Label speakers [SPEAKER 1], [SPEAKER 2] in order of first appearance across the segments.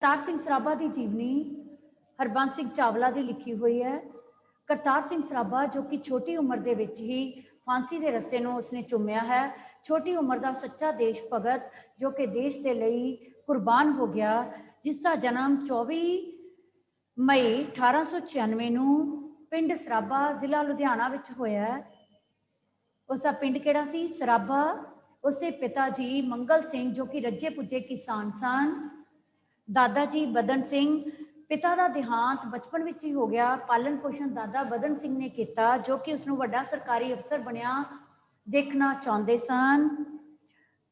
[SPEAKER 1] करतार सिंह सराभा की जीवनी हरबंस सिंह चावला की लिखी हुई है। करतार सिंह सराभा जो कि छोटी उम्र के विच ही फांसी के रस्से को उसने चुम्या है। छोटी उम्र का सच्चा देश भगत जो कि देश के लिए कुर्बान हो गया, जिसका जन्म 24 मई 1896 पिंड सराभा जिला लुधियाना विच होया है। उसका पिंड किहड़ा सी? सराभा। उसके पिता जी मंगल सिंह जो कि रजे पुजे किसान सन। दादा जी बदन सिंह, पिता का देहांत बचपन में ही हो गया। पालन पोषण दादा बदन सिंह ने किया जो कि उसनों वड्डा सरकारी अफसर बनया देखना चाहते सन।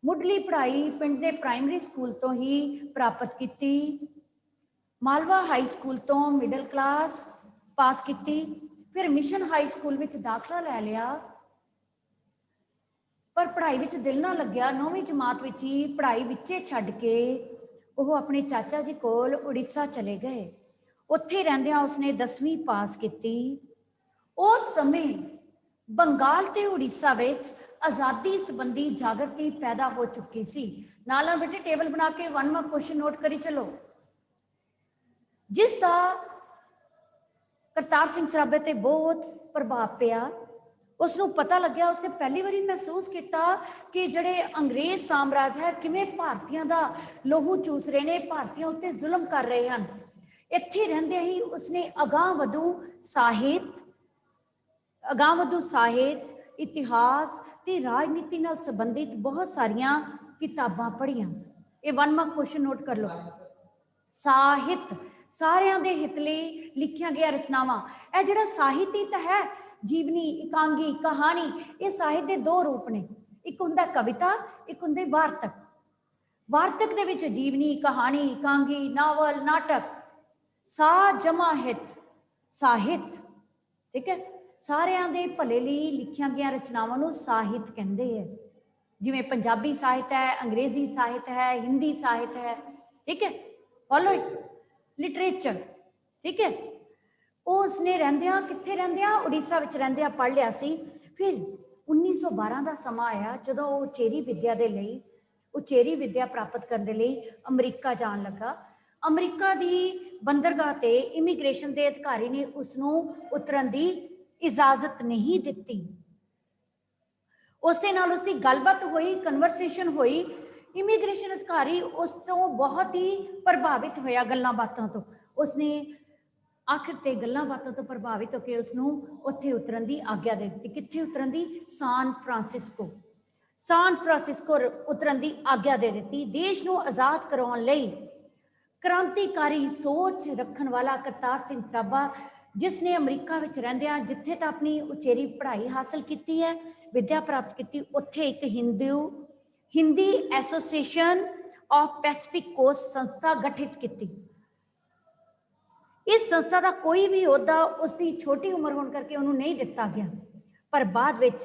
[SPEAKER 1] मुढ़ली पढ़ाई पिंड के प्राइमरी स्कूल तो ही प्राप्त की। मालवा हाई स्कूल तो मिडल क्लास पास की। फिर मिशन हाई स्कूल में दाखला लै लिया, पर पढ़ाई में दिल ना लग्या। 9वीं जमात में ही पढ़ाई विचे छड्ड के वो अपने चाचा जी कोल उड़ीसा चले गए। उत्थे रहिंदियां उसने 10वीं पास की। उस समय बंगाल ते उड़ीसा विच आज़ादी संबंधी जागृति पैदा हो चुकी सी। नाल बेटे टेबल बना के 1 मार्क क्वेश्चन नोट करी चलो। जिसका करतार सिंह सराभे ते बहुत प्रभाव पिया। उसनों पता लग्या, उसने पहली बारी महसूस किया कि जड़े अंग्रेज साम्राज्य है किवें भारतीयों का लोहू चूस रहे हैं, भारतीयों उत्ते जुल्म कर रहे हैं। इत्थे रहिंदे ही उसने अगांह-वधू साहित इतिहास ते राजनीति नाल संबंधित बहुत सारिया किताबां पढ़ियां। ये 1 मार्क क्वेश्चन नोट कर लो। साहित सारियां दे हित लई लिखिया गया रचनावां। यह जिहड़ा साहित्य है जीवनी एकांगी कहानी, ये साहित्य के 2 रूप ने। एक हुंदा कविता, एक हुंदे वार्तक। वार्तक दे विच जीवनी कहानी एकांगी नावल नाटक सा जमा हित साहित, ठीक है। सारियां दे भले लई लिखिया गया रचनावां नूं साहित कहंदे है। जिवें पंजाबी साहित्य है, अंग्रेजी साहित्य है, हिंदी साहित्य है, ठीक है। Follow it. लिटरेचर, ठीक है। उसने रहिंदियां कित्थे रहिंदियां उड़ीसा विच रहिंदियां पढ़ लिया सी। फिर 1912 का समा आया जदों वो उचेरी विद्या दे लई उचेरी विद्या प्राप्त करने लई अमरीका जान लगा। अमरीका की बंदरगाह ते इमीग्रेशन के अधिकारी ने उसनों उतरन की इजाजत नहीं दी। उसके नाल उसकी गलबात हुई, कन्वरसेशन हुई। इमीग्रेशन अधिकारी उस तो बहुत ही प्रभावित होया गल्लां बातों तो। उसने आखिर ते गल्लां बातों तो प्रभावित होकर उसनों उत्थे उतरन की आग्ञा दे दी। कित्थे उतरन की? सान फ्रांसिस्को उतरन की आग्ञा दे दी। देश को आज़ाद करवाउण लई क्रांतिकारी सोच रखण वाला करतार सिंह सराभा, जिसने अमरीका विच रहिंदियां जिथे तक अपनी उचेरी पढ़ाई हासिल की है, विद्या प्राप्त की, उत्थे एक Hindi association of Pacific coast संस्था गठित की। इस संस्था का कोई भी ओहदा उसकी छोटी उम्र होने करके उन्होंने नहीं दिता गया। पर बाद विच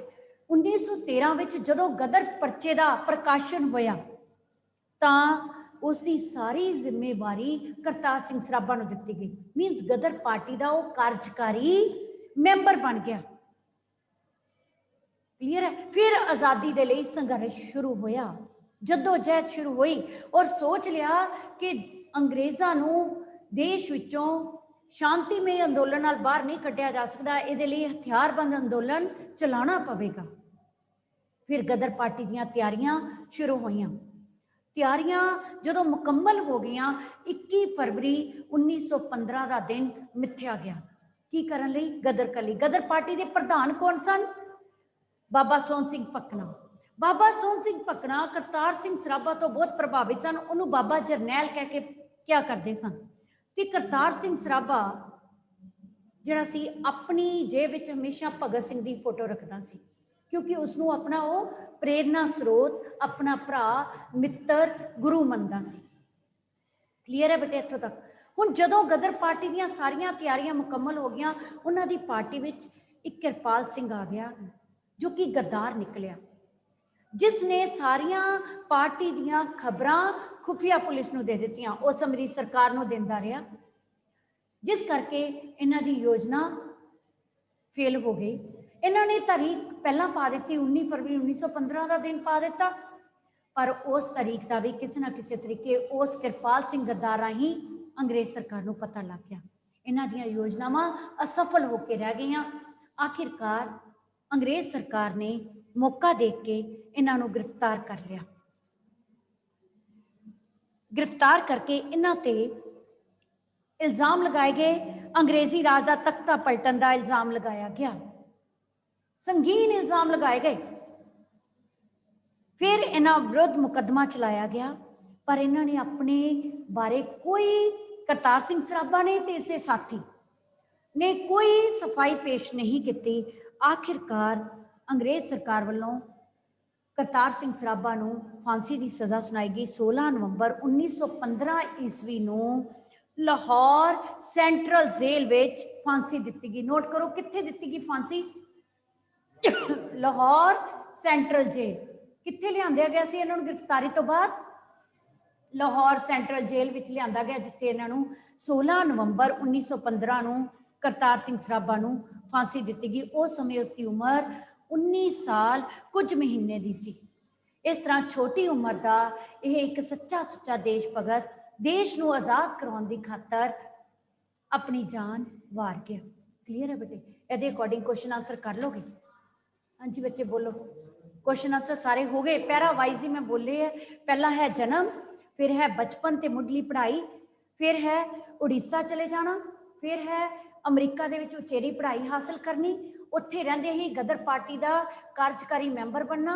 [SPEAKER 1] 1913 विच जदों गदर परचे का प्रकाशन होया तां उसकी सारी जिम्मेवारी करतार सिंह सराभा नूं दित्ती गई। मीनस गदर पार्टी का वह कार्यकारी मैंबर बन गया। क्लीयर है। फिर आज़ादी के लिए संघर्ष शुरू होया, जद्दोजहद शुरू हुई और सोच लिया कि अंग्रेज़ों नूं देश विचों शांतिमय अंदोलन नाल बाहर नहीं कढ़िया जा सकता, इहदे लई हथियारबंद अंदोलन चलाना पवेगा। फिर गदर पार्टी दीयां तैयारियां शुरू होईयां। तैयारियां जदों मुकम्मल हो गई, 21 फरवरी 1915 का दिन मिथ्या गया। की करन लई? गदर कर लई। गदर पार्टी के प्रधान कौन सन? बाबा सोहन सिंह पकना। बाबा सोहन सिंह पकना करतार सिंह सराभा तो बहुत प्रभावित सन। उन्होंने बाबा जरनैल कह के क्या करते सन। ते करतार सिंह सराभा जिहड़ा सी अपनी जेब विच हमेशा भगत सिंह की फोटो रखता सी, क्योंकि उसनों अपना वो प्रेरणा स्रोत, अपना भरा मित्र, गुरु मनता सी। क्लीयर है बेटे इत्थों तक। हुण जदों गदर पार्टी दीयां सारियां तैयारियां मुकम्मल हो गईयां, उन्हां दी पार्टी विच एक किरपाल सिंह आ गया जो कि गद्दार निकलिया, जिसने सारिया पार्टी दीयां खबरां खुफिया पुलिस नूं दे दित्तियां। उस समय दी सरकार नूं दिंदा रहा, जिस करके इन्हां दी योजना फेल हो गई। इन्हां ने तारीख पहला पा दी 19 फरवरी 1915 का दिन पा दिता। पर उस तारीख का भी किसी ना किसी तरीके उस कृपाल सिंह गद्दार राही अंग्रेज सरकार को पता लग गया। इन्हां दियां योजनावां असफल होकर रह गई। आखिरकार अंग्रेज सरकार ने मौका देख के इन्हां नूं गिरफ्तार कर लिया। गिरफ्तार करके इन्हां ते इल्जाम लगाए गए, अंग्रेजी राज का तख्ता पलटन का इल्जाम लगाया गया, संगीन इल्जाम लगाए गए। फिर इन्हां विरुद्ध मुकदमा चलाया गया, पर इन्होंने अपने बारे कोई, करतार सिंह सराभा ने तो इसके साथी ने कोई सफाई पेश नहीं की। आखिरकार अंग्रेज सरकार वालों करतार सिंह सराभा नूं फांसी की सज़ा सुनाई गई। 16 नवंबर 1915 ईस्वी नूं लाहौर सेंट्रल जेल विच फांसी दी गई। नोट करो कित्थे दी गई फांसी? Lahore central jail. कित्थे लिआंदा गया सी इन्हां नूं गिरफ्तारी तो बाद? लाहौर सेंट्रल जेल विच लिआंदा गया, जिथे इन्हां नूं 16 नवंबर 1915 नूं करतार सिंह सराभा नूं फांसी दी गई। उस समय उसकी उम्र 19 साल कुछ महीने की सी। इस तरह छोटी उम्र का यह एक सच्चा सुच्चा देश भगत देश नूं आज़ाद कराउण दी खातर अपनी जान वार गया। क्लीयर है बेटे? ये अकॉर्डिंग क्वेश्चन आंसर कर लोगे? हाँ जी बच्चे बोलो। क्वेश्चन आंसर सारे हो गए? पैरा वाइज ही मैं बोले है। पहला है जन्म, फिर है बचपन ते मुढ़ली पढ़ाई, फिर है उड़ीसा चले जाना, फिर है अमरीका दे विच उचेरी पढ़ाई हासिल करनी, उत्थे रहिंदे ही गदर पार्टी का कार्यकारी मैंबर बनना,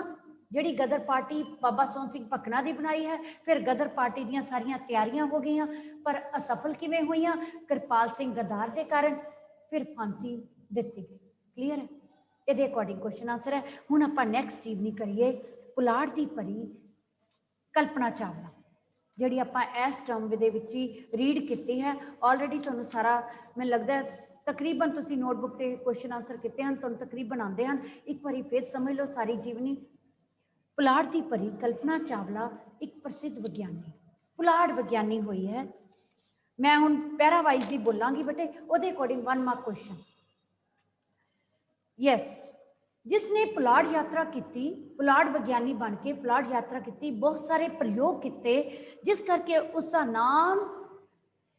[SPEAKER 1] जिहड़ी गदर पार्टी बाबा सोहन सिंह भकना की बनाई है। फिर गदर पार्टी दीयां सारियां तैयारियां हो गई, पर असफल किवें होईयां? कृपाल सिंह गद्दार के कारण। फिर फांसी दित्ती गई। क्लीयर है? ये अकॉर्डिंग क्वेश्चन आंसर है। हुण आपां नैक्सट जीवनी करिए। पुलाड़ दी परी कल्पना चावला, जिहड़ी आपां इस टर्म दे विच ही रीड कीती है। ऑलरेडी तुहानूं सारा मैनूं लगदा है तकरीबन तुसीं नोटबुक ते क्वेश्चन आंसर किए हैं, तुहानूं तकरीबन आते हैं। एक बारी फिर समझ लो सारी जीवनी। पुलाड़ दी परी कल्पना चावला एक प्रसिद्ध विज्ञानी, पुलाड़ विज्ञानी हुई है। मैं हुण पैरा वाइज ही बोलांगी बेटे, उहदे अकॉर्डिंग 1 मार्क क्वेश्चन। यस, जिसने पुलाड़ यात्रा की, पुलाड़ विज्ञानी बन के पुलाड़ यात्रा की, बहुत सारे प्रयोग किए, जिस करके उसका नाम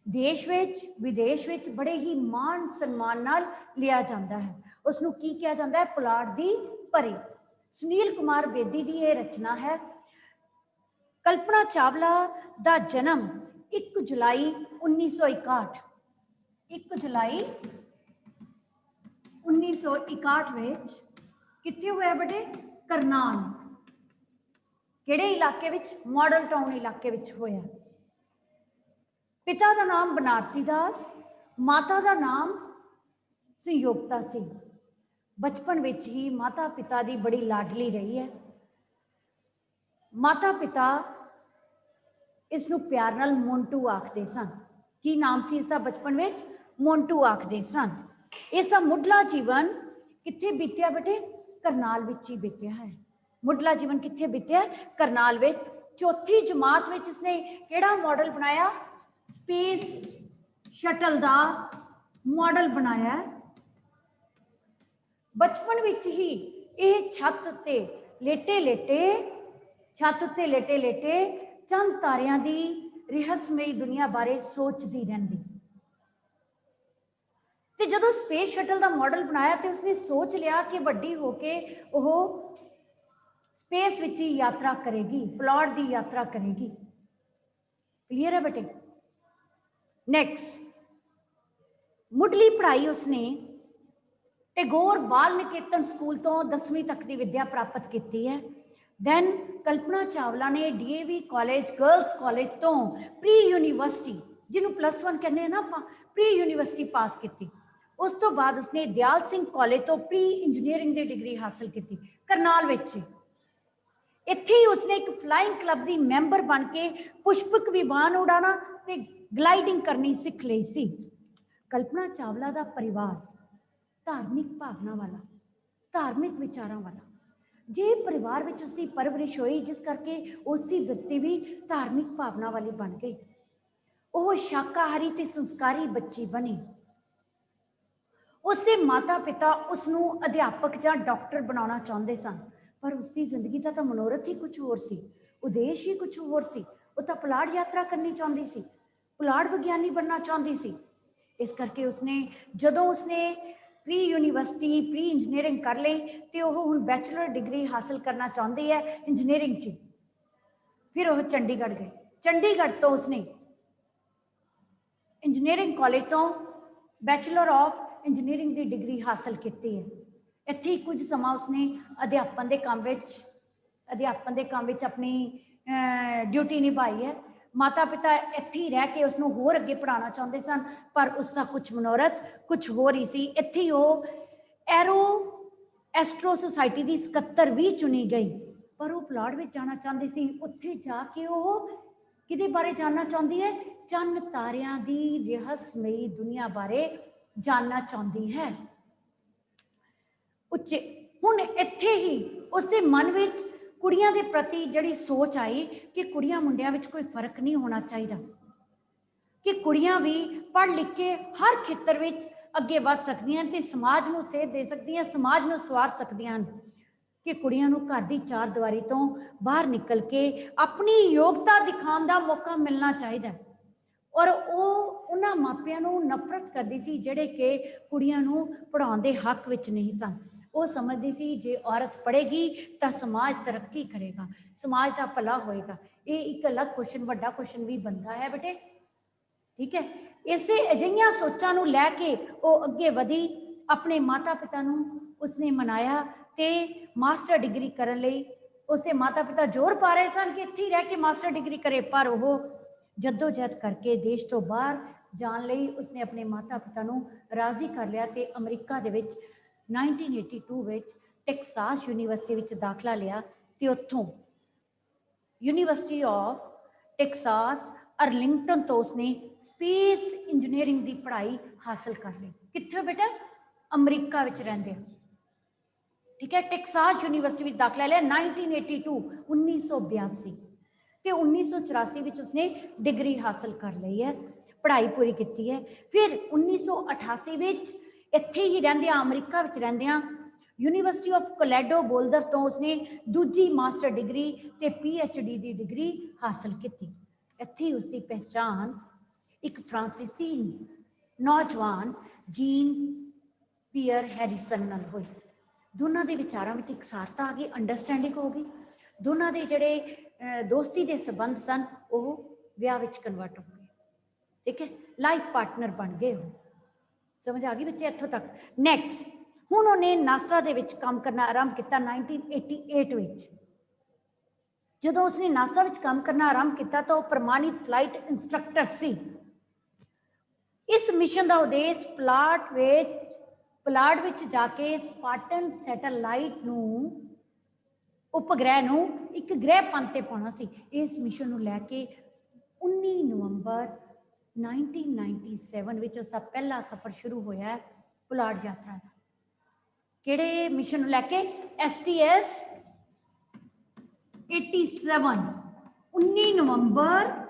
[SPEAKER 1] देश विच विदेश विच बड़े ही मान सन्मान नाल लिया जाता है। उसनूं की कहा जाता है? पुलाड़ दी परी। सुनील कुमार बेदी की यह रचना है। कल्पना चावला का जन्म 1 जुलाई 1961, 1 जुलाई 1961 में कित्थे होया बेटे? करनाल। किहड़े इलाके विच? मॉडल टाउन इलाके विच होया। पिता का नाम बनारसी दास, माता का नाम संयोगता सिंह। बचपन विच ही माता पिता की बड़ी लाडली रही है। माता पिता इसनूं प्यार नाल मोंटू आखदे सन। की नाम सी इसका बचपन में? मोंटू आखदे सन। इसका मुढ़ला जीवन कित्थे बीतिया बेटे? करनाल विच ही बीतिया है। मुढ़ला जीवन कित्थे बीतिया? करनाल विच। चौथी जमात विच इसने किहड़ा मॉडल बनाया? स्पेस शटल का मॉडल बनाया। बचपन विच ही यह छत ते लेटे लेटे चंद तारियां की रहस्यमयी दुनिया बारे सोचती रहिंदी। ते जदों स्पेस शटल का मॉडल बनाया तो उसने सोच लिया कि वड्डी होके वो स्पेस विच ही यात्रा करेगी, पुलाड़ की यात्रा करेगी। क्लीयर है बेटे? नैक्सट, मुढ़ली पढ़ाई उसने टैगोर बाल निकेतन स्कूल तो 10वीं तक की विद्या प्राप्त की है। दैन कल्पना चावला ने DAV कॉलेज, गर्ल्स कॉलेज तो प्री यूनीवर्सिटी, जिन्होंने +1 कहने ना, प्री यूनीवर्सिटी पास की। उस तो बाद उसने दयाल सिंह कॉलेज तो प्री इंजीनियरिंग की डिग्री हासिल की करनाल विच। इत्थे ही उसने एक फ्लाइंग क्लब की मैंबर बन के पुष्पक विमान उड़ाना ते ग्लाइडिंग करनी सीख ली सी। कल्पना चावला का परिवार धार्मिक भावना वाला, धार्मिक विचारों वाला, जे परिवार में उसकी परवरिश हुई जिस करके उसकी व्यक्ति भी धार्मिक भावना वाली बन गई। वह शाकाहारी ते संस्कारी बच्ची बनी। उसके माता पिता उसनों अध्यापक या डॉक्टर बनाना चाहते सन, पर उसकी जिंदगी का तो मनोरथ ही कुछ होर सी। उद्देश ही कुछ होर सी। वो तो पुलाड़ यात्रा करनी चाहती सी, पुलाड़ विग्यानी बनना चाहती सी। इस करके उसने जदों उसने प्री यूनीवर्सिटी प्री इंजीनियरिंग कर ली तो वह हुण बैचलर डिग्री हासिल करना चाहती है इंजीनियरिंग च। फिर वह चंडीगढ़ गए, चंडीगढ़ तो उसने इंजीनियरिंग कॉलेज तो बैचलर ऑफ इंजीनियरिंग की डिग्री हासिल की है। इत्थे कुछ समा उसने अध्यापन के काम विच अपनी ड्यूटी निभाई है। माता पिता इत्थे ही रह के उसनों होर अगे पढ़ाना चाहते सन, पर उसका कुछ मनोरथ कुछ होर ही सी। इत्थे ही वो एस्ट्रो सोसाइटी की सकत्तर भी चुनी गई, पर वो पुलाड़ में जाना चाहती सी। उत्थे जाके वो किहदे बारे जानना चाहती है? चंद तारियां की रहस्यमयी दुनिया बारे जानना चाहती है। उच्चे हुण इत्थे ही उसके मन विच कुड़ियां दे प्रति जिहड़ी सोच आई कि कुड़ियां मुंडियां विच कोई फर्क नहीं होना चाहिए, कि कुड़ियां भी पढ़ लिख के हर खेतर विच अगे बढ़ सकदियां ते समाज नूं सेध दे सकदियां, समाज नूं सवार सकदियां हन। कि कुड़ियां नूं घर दी चार दीवारी तो बाहर निकल के अपनी योग्यता दिखाने का मौका मिलना चाहिए। और वो उन्हां मापियां नूं नफरत करदी सी जिहड़े कि कुड़ियां नूं पढ़ाउण दे हक विच नहीं सन। वो समझदी सी जे औरत पढ़ेगी तो समाज तरक्की करेगा, समाज का भला होएगा। ये एक अलग क्वेश्चन, वड्डा क्वेश्चन भी बनता है बेटे, ठीक है। इसे अजिहियां सोचां नूं लैके वो अगे वधी, अपने माता पिता नूं उसने मनाया ते मास्टर डिग्री करन लई उसके माता पिता जोर पा रहे सन कि इत्थे रह के मास्टर डिग्री करे, पर वो जद्दोजहद करके देश तो बाहर जान लई उसने अपने माता पिता नूं राजी कर लिया ते अमरीका दे विच 1982 विच टेक्सास यूनीवर्सिटी विच दाखला लिया ते उत्थों यूनीवर्सिटी ऑफ टेक्सास अर्लिंगटन तो उसने स्पेस इंजीनियरिंग की पढ़ाई हासिल कर ली। कित्थे बेटा? अमरीका विच रहिंदे, ठीक है। टेक्सास यूनीवर्सिटी में दाखला लिया 1982 1982 ते 1984 विच उसने डिग्री हासिल कर ली है, पढ़ाई पूरी की है। फिर 1988 विच इत्थे ही रहिंदियां अमरीका विच रहिंदियां यूनीवर्सिटी ऑफ कोलोराडो बोल्डर तो उसने दूजी मास्टर डिग्री ते PhD की डिग्री हासिल की। इत्थे ही उसकी पहचान एक फ्रांसीसी नौजवान जीन पियर हैरिसन नाल हुई। दोनों के विचारों में एकसारता आ गई, अंडरस्टैंडिंग हो गई। दोनों के जोड़े दोस्ती के संबंध सन वो विआह विच कन्वर्ट हो गए, ठीक है। लाइफ पार्टनर बन गए हो। समझ आ गई बच्चे इत्थों तक? नैक्सट हुण उन्हें नासा दे विच काम करना आरंभ किया 1988 विच। जदों उसने नासा विच काम करना आरंभ किया तो प्रमाणित फ्लाइट इंस्ट्रक्टर सी। इस मिशन का उद्देश्य पुलाड़ विच जाके स्पार्टन सैटेलाइट नूं उपग्रह नूं एक ग्रह पंथ ते पाउणा सी। इस मिशन नूं लैके 19 नवंबर 1997 विच उसका पहला सफर शुरू होया पुलाड़ यात्रा का। किहड़े मिशन नूं लैके? STS 87 19 नवंबर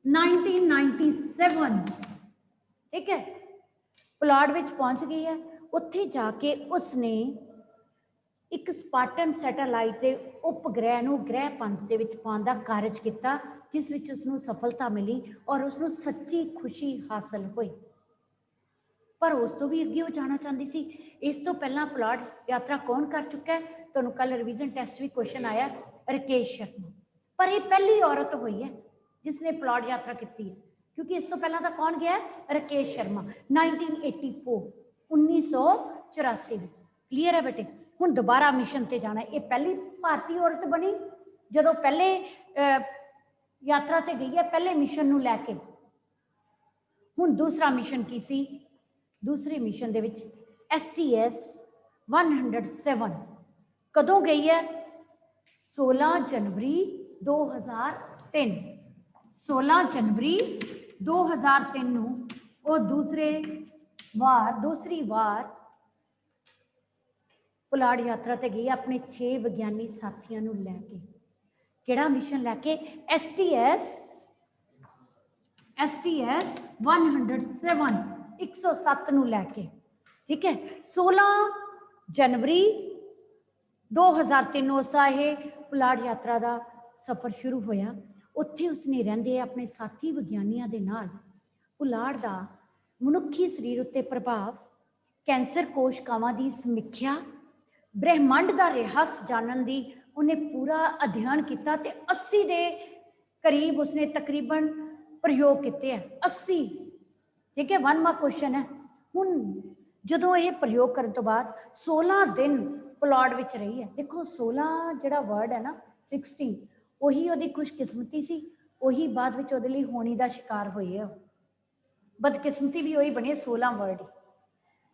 [SPEAKER 1] 1997, ठीक है। पुलाड़ विच पहुंच गई है। उत्थे जाके उसने एक स्पार्टन सैटेलाइट के उपग्रह नूं ग्रह पंथ दे विच पाउण दा कारज किया, जिस विच उसनूं सफलता मिली और उसनूं सच्ची खुशी हासिल हुई। पर उस तो भी अगे वो जाना चाहती सी। इस तो पहला पुलाड़ यात्रा कौन कर चुका है? तुहानूं कल रिवीजन टेस्ट भी क्वेश्चन आया, राकेश शर्मा। पर यह पहली औरत हुई है जिसने पुलाड़ यात्रा की है, क्योंकि इस तो पहला तो कौन गया? राकेश शर्मा 1984 1984। क्लीयर है बेटे? हुण दोबारा मिशन ते जाना। ये पहली भारतीय औरत बनी जदों पहले यात्रा ते गई है, पहले मिशन नूं लैके। हुण दूसरा मिशन की सी? दूसरे मिशन दे विच STS 107 कदों गई है? 16 जनवरी 2003। 16 जनवरी 2003 नूं वो दूसरी बार पुलाड़ यात्रा ते गई अपने 6 विज्ञानी साथियों नूं लैके। किहड़ा मिशन लैके? STS 107 107 नूं लैके, ठीक है। 16 जनवरी 2003 उसका यह ਪੁਲਾੜ ਯਾਤਰਾ ਦਾ ਸਫ਼ਰ ਸ਼ੁਰੂ ਹੋਇਆ। ਉੱਥੇ ਉਸਨੇ ਰਹਿੰਦੇ ਆਪਣੇ ਸਾਥੀ ਵਿਗਿਆਨੀਆਂ ਦੇ ਨਾਲ ਪੁਲਾੜ ਦਾ ਮਨੁੱਖੀ ਸਰੀਰ ਉੱਤੇ ਪ੍ਰਭਾਵ, ਕੈਂਸਰ ਕੋਸ਼ਿਕਾਵਾਂ ਦੀ ਸਮੀਖਿਆ, ਬ੍ਰਹਿਮੰਡ ਦਾ ਰਹੱਸ ਜਾਣਨ ਦੀ ਉਹਨੇ ਪੂਰਾ ਅਧਿਐਨ ਕੀਤਾ ਤੇ 80 ਦੇ ਕਰੀਬ ਉਸਨੇ ਤਕਰੀਬਨ ਪ੍ਰਯੋਗ ਕੀਤੇ ਹੈ। 80, ਠੀਕ ਹੈ। 1ਵਾਂ ਕੁਐਸਚਨ ਹੈ, ਹੁਣ ਜਦੋਂ ਇਹ ਪ੍ਰਯੋਗ ਕਰਨ ਤੋਂ ਬਾਅਦ 16 ਦਿਨ ਪੁਲਾੜ ਵਿੱਚ ਰਹੀ ਹੈ। ਦੇਖੋ 16 ਜਿਹੜਾ ਵਰਡ ਹੈ ਨਾ 16, ਉਹੀ ਉਹਦੀ ਖੁਸ਼ਕਿਸਮਤੀ ਸੀ, ਉਹੀ ਬਾਅਦ ਵਿੱਚ ਉਹਦੇ ਲਈ ਹੋਣੀ ਦਾ ਸ਼ਿਕਾਰ ਹੋਈ ਹੈ। ਬਦਕਿਸਮਤੀ ਵੀ ਉਹੀ ਬਣੀ 16 ਵਰਡ।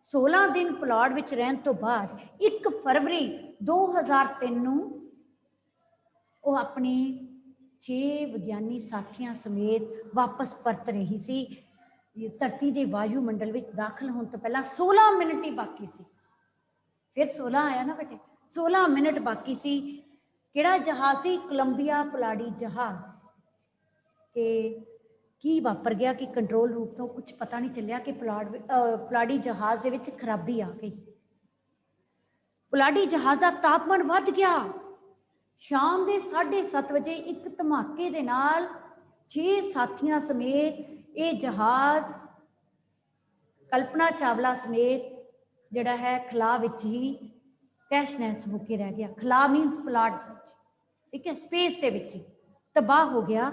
[SPEAKER 1] 16 ਦਿਨ ਪੁਲਾੜ ਵਿੱਚ ਰਹਿਣ ਤੋਂ ਬਾਅਦ 1 ਫਰਵਰੀ 2003 ਨੂੰ ਉਹ ਆਪਣੇ 6 ਵਿਗਿਆਨੀ ਸਾਥੀਆਂ ਸਮੇਤ ਵਾਪਸ ਪਰਤ ਰਹੀ ਸੀ। ਧਰਤੀ ਦੇ ਵਾਯੂਮੰਡਲ ਵਿੱਚ ਦਾਖਲ ਹੋਣ ਤੋਂ ਪਹਿਲਾਂ 16 ਮਿੰਟ ਹੀ ਬਾਕੀ ਸੀ। ਫਿਰ 16 ਆਇਆ ਨਾ ਬੇਟੇ, 16 ਮਿੰਟ ਬਾਕੀ ਸੀ। ਕਿਹੜਾ ਜਹਾਜ਼ ਸੀ? ਕੋਲੰਬੀਆ ਪੁਲਾੜੀ ਜਹਾਜ਼। ਕਿ ਕੀ ਵਾਪਰ ਗਿਆ ਕਿ ਕੰਟਰੋਲ ਰੂਮ ਤੋਂ ਕੁਝ ਪਤਾ ਨਹੀਂ ਚੱਲਿਆ ਕਿ ਪੁਲਾੜੀ ਜਹਾਜ਼ ਦੇ ਵਿੱਚ ਖਰਾਬੀ ਆ ਗਈ। ਪੁਲਾੜੀ ਜਹਾਜ਼ ਦਾ ਤਾਪਮਾਨ ਵੱਧ ਗਿਆ। ਸ਼ਾਮ ਦੇ 7:30 ਵਜੇ ਇੱਕ ਧਮਾਕੇ ਦੇ ਨਾਲ 6 ਸਾਥੀਆਂ ਸਮੇਤ ਇਹ ਜਹਾਜ਼ ਕਲਪਨਾ ਚਾਵਲਾ ਸਮੇਤ ਜਿਹੜਾ ਹੈ ਖਲਾ ਵਿੱਚ ਹੀ ਤਹਿਸ ਨਹਿਸ ਹੋ ਕੇ ਰਹਿ ਗਿਆ। ਖਲਾ ਮੀਨਸ ਪੁਲਾੜ ਵਿੱਚ, ਠੀਕ ਹੈ, ਸਪੇਸ ਦੇ ਵਿੱਚ ਤਬਾਹ ਹੋ ਗਿਆ।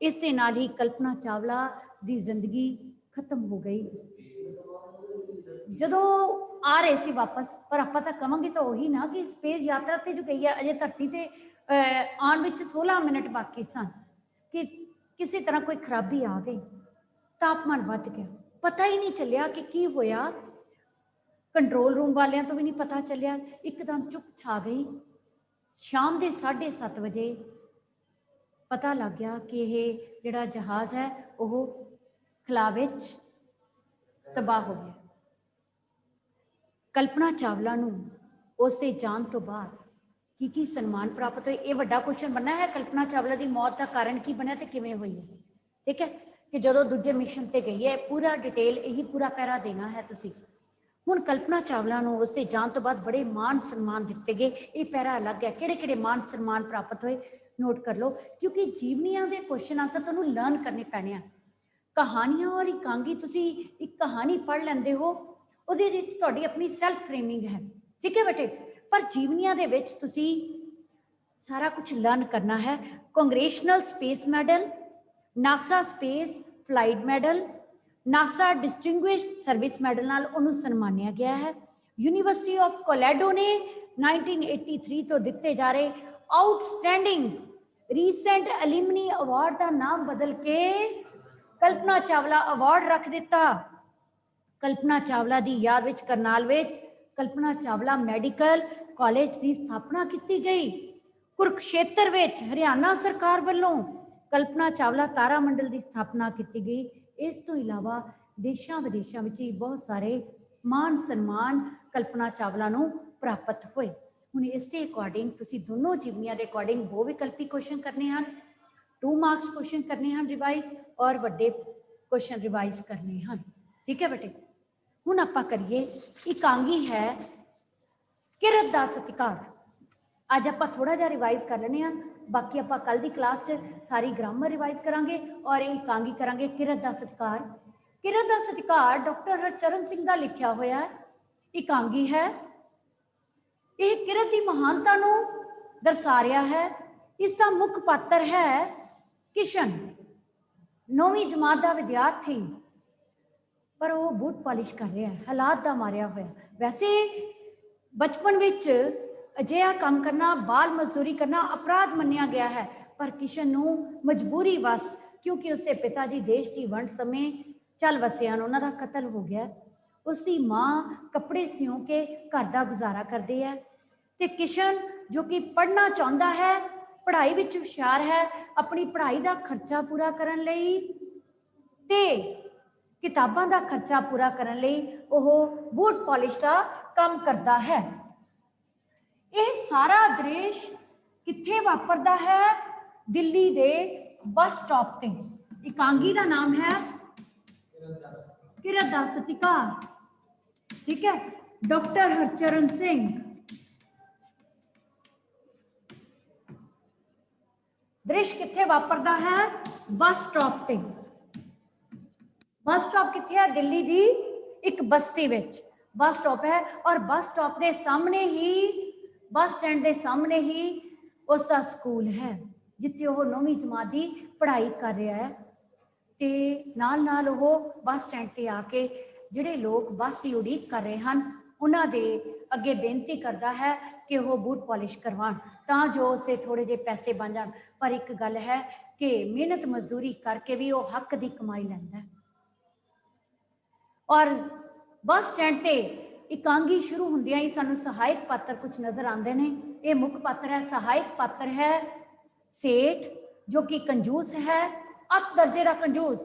[SPEAKER 1] ਇਸ ਦੇ ਨਾਲ ਹੀ ਕਲਪਨਾ ਚਾਵਲਾ ਦੀ ਜ਼ਿੰਦਗੀ ਖਤਮ ਹੋ ਗਈ। ਜਦੋਂ ਆ ਰਹੇ ਸੀ ਵਾਪਸ, ਪਰ ਆਪਾਂ ਤਾਂ ਕਵਾਂਗੇ ਤਾਂ ਉਹੀ ਨਾ ਕਿ ਸਪੇਸ ਯਾਤਰਾ ਤੇ ਜੋ ਗਈ ਹੈ, ਅਜੇ ਧਰਤੀ ਤੇ ਆਉਣ ਵਿੱਚ 16 ਮਿੰਟ ਬਾਕੀ ਸਨ ਕਿ ਕਿਸੇ ਤਰ੍ਹਾਂ ਕੋਈ ਖਰਾਬੀ ਆ ਗਈ, ਤਾਪਮਾਨ ਵੱਧ ਗਿਆ, ਪਤਾ ਹੀ ਨਹੀਂ ਚੱਲਿਆ ਕਿ ਕੀ ਹੋਇਆ। ਕੰਟਰੋਲ ਰੂਮ ਵਾਲਿਆਂ ਤੋਂ ਵੀ ਨਹੀਂ ਪਤਾ ਚੱਲਿਆ, ਇੱਕਦਮ ਚੁੱਪ ਛਾ ਗਈ। ਸ਼ਾਮ ਦੇ 7:30 ਵਜੇ ਪਤਾ ਲੱਗ ਗਿਆ ਕਿ ਇਹ ਜਿਹੜਾ ਜਹਾਜ਼ ਹੈ ਉਹ ਖਲਾ ਵਿੱਚ ਤਬਾਹ ਹੋ ਗਿਆ। ਕਲਪਨਾ ਚਾਵਲਾ ਨੂੰ ਉਸ ਦੇ ਜਾਣ ਤੋਂ ਬਾਅਦ ਕੀ ਸਨਮਾਨ ਪ੍ਰਾਪਤ ਹੋਏ, ਇਹ ਵੱਡਾ ਕੁਐਸਚਨ ਬਣਨਾ ਹੈ। ਕਲਪਨਾ ਚਾਵਲਾ ਦੀ ਮੌਤ ਦਾ ਕਾਰਨ ਕੀ ਬਣਿਆ ਤੇ ਕਿਵੇਂ ਹੋਈ ਹੈ, ਠੀਕ ਹੈ, ਕਿ ਜਦੋਂ ਦੂਜੇ ਮਿਸ਼ਨ ਤੇ ਗਈ ਹੈ। ਪੂਰਾ ਡਿਟੇਲ ਇਹੀ ਪੂਰਾ ਪੈਰਾ ਦੇਣਾ ਹੈ ਤੁਸੀਂ। ਹੁਣ ਕਲਪਨਾ ਚਾਵਲਾ ਨੂੰ ਉਸ ਦੇ ਜਾਣ ਤੋਂ ਬਾਅਦ ਬੜੇ ਮਾਣ ਸਨਮਾਨ ਦਿੱਤੇ ਗਏ। ਇਹ ਪੈਰਾ ਅਲੱਗ ਹੈ। ਕਿਹੜੇ ਕਿਹੜੇ ਮਾਣ ਸਨਮਾਨ ਪ੍ਰਾਪਤ ਹੋਏ ਨੋਟ ਕਰ ਲਓ, ਕਿਉਂਕਿ ਜੀਵਨੀਆਂ ਦੇ ਕੁਐਸਚਨ ਆਂਸਰ ਤੁਹਾਨੂੰ ਲਰਨ ਕਰਨੇ ਪੈਣੇ ਆ। ਕਹਾਣੀਆਂ ਔਰ ਇਕਾਂਗੀ, ਤੁਸੀਂ ਇੱਕ ਕਹਾਣੀ ਪੜ੍ਹ ਲੈਂਦੇ ਹੋ, ਉਹਦੇ ਵਿੱਚ ਤੁਹਾਡੀ ਆਪਣੀ ਸੈਲਫ ਫਰੇਮਿੰਗ ਹੈ, ਠੀਕ ਹੈ ਬੇਟੇ। ਪਰ ਜੀਵਨੀਆਂ ਦੇ ਵਿੱਚ ਤੁਸੀਂ ਸਾਰਾ ਕੁਝ ਲਰਨ ਕਰਨਾ ਹੈ। Congressional space medal, NASA space flight medal, NASA distinguished service medal ਨਾਲ ਉਹਨੂੰ ਸਨਮਾਨਿਆ ਗਿਆ ਹੈ। ਯੂਨੀਵਰਸਿਟੀ ਆਫ ਕੋਲੋਰਾਡੋ ਨੇ 1983 ਤੋਂ ਦਿੱਤੇ ਜਾ ਰਹੇ ਆਊਟਸਟੈਂਡਿੰਗ ਰੀਸੈਂਟ ਐਲੂਮਨੀ ਅਵਾਰਡ ਦਾ ਨਾਮ ਬਦਲ ਕੇ ਕਲਪਨਾ ਚਾਵਲਾ ਅਵਾਰਡ ਰੱਖ ਦਿੱਤਾ। ਕਲਪਨਾ ਚਾਵਲਾ ਦੀ ਯਾਦ ਵਿੱਚ ਕਰਨਾਲ ਵਿੱਚ ਕਲਪਨਾ ਚਾਵਲਾ ਮੈਡੀਕਲ ਕਾਲਜ ਦੀ ਸਥਾਪਨਾ ਕੀਤੀ ਗਈ। ਕੁਰੂਕਸ਼ੇਤਰ ਵਿੱਚ ਹਰਿਆਣਾ ਸਰਕਾਰ ਵੱਲੋਂ ਕਲਪਨਾ ਚਾਵਲਾ ਤਾਰਾ ਮੰਡਲ ਦੀ ਸਥਾਪਨਾ ਕੀਤੀ ਗਈ। ਇਸ ਤੋਂ ਇਲਾਵਾ ਦੇਸ਼ਾਂ ਵਿਦੇਸ਼ਾਂ ਵਿੱਚ ਹੀ ਬਹੁਤ ਸਾਰੇ ਮਾਣ ਸਨਮਾਨ ਕਲਪਨਾ ਚਾਵਲਾ ਨੂੰ ਪ੍ਰਾਪਤ ਹੋਏ। ਹੁਣ ਇਸ ਦੇ ਅਕੋਰਡਿੰਗ ਤੁਸੀਂ ਦੋਨੋਂ ਜੀਵਨੀਆਂ ਦੇ ਅਕੋਰਡਿੰਗ ਬਹੁ ਵਿਕਲਪੀ ਕੁਐਸਚਨ ਕਰਨੇ ਹਨ, 2 ਮਾਰਕਸ ਕੁਐਸਚਨ ਕਰਨੇ ਹਨ ਰਿਵਾਈਜ਼, ਔਰ ਵੱਡੇ ਕੁਐਸਚਨ ਰਿਵਾਈਜ਼ ਕਰਨੇ ਹਨ, ਠੀਕ ਹੈ ਬੇਟੇ। ਹੁਣ ਆਪਾਂ ਕਰੀਏ ਇਕਾਂਗੀ ਹੈ ਕਿਰਤ ਦਾ ਸਤਿਕਾਰ। ਅੱਜ ਆਪਾਂ ਥੋੜਾ ਜਿਹਾ ਰਿਵਾਈਜ਼ ਕਰ ਲੈਣੇ ਆ, ਬਾਕੀ ਆਪਾਂ ਕੱਲ ਦੀ ਕਲਾਸ 'ਚ ਸਾਰੀ ਗ੍ਰਾਮਰ ਰਿਵਾਈਜ਼ ਕਰਾਂਗੇ ਔਰ ਇਹ ਇਕਾਂਗੀ ਕਰਾਂਗੇ ਕਿਰਤ ਦਾ ਸਤਿਕਾਰ। ਕਿਰਤ ਦਾ ਸਤਿਕਾਰ ਡਾਕਟਰ ਹਰਚਰਨ ਸਿੰਘ ਦਾ ਲਿਖਿਆ ਹੋਇਆ ਇਕਾਂਗੀ ਹੈ। ਇਹ ਕਿਰਤ ਦੀ ਮਹਾਨਤਾ ਨੂੰ ਦਰਸਾ ਰਿਹਾ ਹੈ। ਇਸ ਦਾ ਮੁੱਖ ਪਾਤਰ ਹੈ ਕਿਸ਼ਨ, 9ਵੀਂ ਜਮਾਤ ਦਾ ਵਿਦਿਆਰਥੀ, ਪਰ ਉਹ ਬੂਟ ਪਾਲਿਸ਼ ਕਰ ਰਿਹਾ ਹੈ, ਹਾਲਾਤ ਦਾ ਮਾਰਿਆ ਹੋਇਆ। ਵੈਸੇ ਬਚਪਨ ਵਿੱਚ ਅਜਿਹਾ ਕੰਮ ਕਰਨਾ, ਬਾਲ ਮਜ਼ਦੂਰੀ ਕਰਨਾ ਅਪਰਾਧ ਮੰਨਿਆ ਗਿਆ ਹੈ, ਪਰ ਕਿਸ਼ਨ ਨੂੰ ਮਜਬੂਰੀ ਵਸ, ਕਿਉਂਕਿ ਉਸਦੇ ਪਿਤਾ ਜੀ ਦੇਸ਼ ਦੀ ਵੰਡ ਸਮੇਂ ਚੱਲ ਵਸੇ ਹਨ, ਉਹਨਾਂ ਦਾ ਕਤਲ ਹੋ ਗਿਆ। ਉਸਦੀ ਮਾਂ ਕੱਪੜੇ ਸਿਉਂ ਕੇ ਘਰ ਦਾ ਗੁਜ਼ਾਰਾ ਕਰਦੀ ਹੈ ਤੇ ਕਿਸ਼ਨ ਜੋ ਕਿ ਪੜ੍ਹਨਾ ਚਾਹੁੰਦਾ ਹੈ, ਪੜ੍ਹਾਈ ਵਿੱਚ ਹੁਸ਼ਿਆਰ ਹੈ, ਆਪਣੀ ਪੜ੍ਹਾਈ ਦਾ ਖਰਚਾ ਪੂਰਾ ਕਰਨ ਲਈ ਤੇ ਕਿਤਾਬਾਂ ਦਾ ਖਰਚਾ ਪੂਰਾ ਕਰਨ ਲਈ ਉਹ ਬੂਟ ਪਾਲਿਸ਼ ਦਾ ਕੰਮ ਕਰਦਾ ਹੈ। ਇਹ ਸਾਰਾ ਦ੍ਰਿਸ਼ ਕਿੱਥੇ ਵਾਪਰਦਾ ਹੈ? ਦਿੱਲੀ ਦੇ ਬੱਸ ਸਟਾਪ ਤੇ। ਇਕਾਂਗੀ ਦਾ ਨਾਮ ਹੈ ਕਿਰਤ ਦਾ ਸਤਿਕਾਰ, ਠੀਕ ਹੈ। ਡਾਕਟਰ ਹਰਚਰਨ ਸਿੰਘ ਦ੍ਰਿਸ਼ ਕਿੱਥੇ ਵਾਪਰਦਾ ਹੈ? ਬੱਸ ਸਟਾਪ ਤੇ। ਬੱਸ ਸਟਾਪ ਕਿੱਥੇ ਹੈ? ਦਿੱਲੀ ਦੀ ਇੱਕ ਬਸਤੀ ਵਿੱਚ ਬੱਸ ਸਟਾਪ ਹੈ, ਔਰ ਬੱਸ ਸਟਾਪ ਦੇ ਸਾਹਮਣੇ ਹੀ, ਬੱਸ ਸਟੈਂਡ ਦੇ ਸਾਹਮਣੇ ਹੀ ਉਸ ਦਾ ਸਕੂਲ ਹੈ, ਜਿੱਥੇ ਉਹ 9ਵੀਂ ਜਮਾਤ ਦੀ ਪੜ੍ਹਾਈ ਕਰ ਰਿਹਾ ਹੈ। ਤੇ ਨਾਲ ਨਾਲ ਉਹ ਬੱਸ ਸਟੈਂਡ ਤੇ ਆ ਕੇ ਜਿਹੜੇ ਲੋਕ ਬੱਸ ਦੀ ਉਡੀਕ ਕਰ ਰਹੇ ਹਨ ਉਹਨਾਂ ਦੇ ਅੱਗੇ ਬੇਨਤੀ ਕਰਦਾ ਹੈ ਕਿ ਉਹ ਬੂਟ ਪਾਲਿਸ਼ ਕਰਵਾਉਣ ਤਾਂ ਜੋ ਉਸਦੇ ਥੋੜੇ ਜਿਹੇ ਪੈਸੇ ਬਣ ਜਾਣ। ਪਰ ਇੱਕ ਗੱਲ ਹੈ ਕਿ ਮਿਹਨਤ ਮਜ਼ਦੂਰੀ ਕਰਕੇ ਵੀ ਉਹ ਹੱਕ ਦੀ ਕਮਾਈ ਲੈਂਦਾ ਹੈ। ਔਰ ਬੱਸ ਸਟੈਂਡ ਤੇ ਇਕਾਂਗੀ ਸ਼ੁਰੂ ਹੁੰਦਿਆਂ ਹੀ ਸਾਨੂੰ ਸਹਾਇਕ ਪਾਤਰ ਕੁਝ ਨਜ਼ਰ ਆਉਂਦੇ ਨੇ। ਇਹ ਮੁੱਖ ਪਾਤਰ ਹੈ। ਸਹਾਇਕ ਪਾਤਰ ਹੈ ਸੇਠ, ਜੋ ਕਿ ਕੰਜੂਸ ਹੈ, ਅੱਤ ਦਰਜੇ ਦਾ ਕੰਜੂਸ।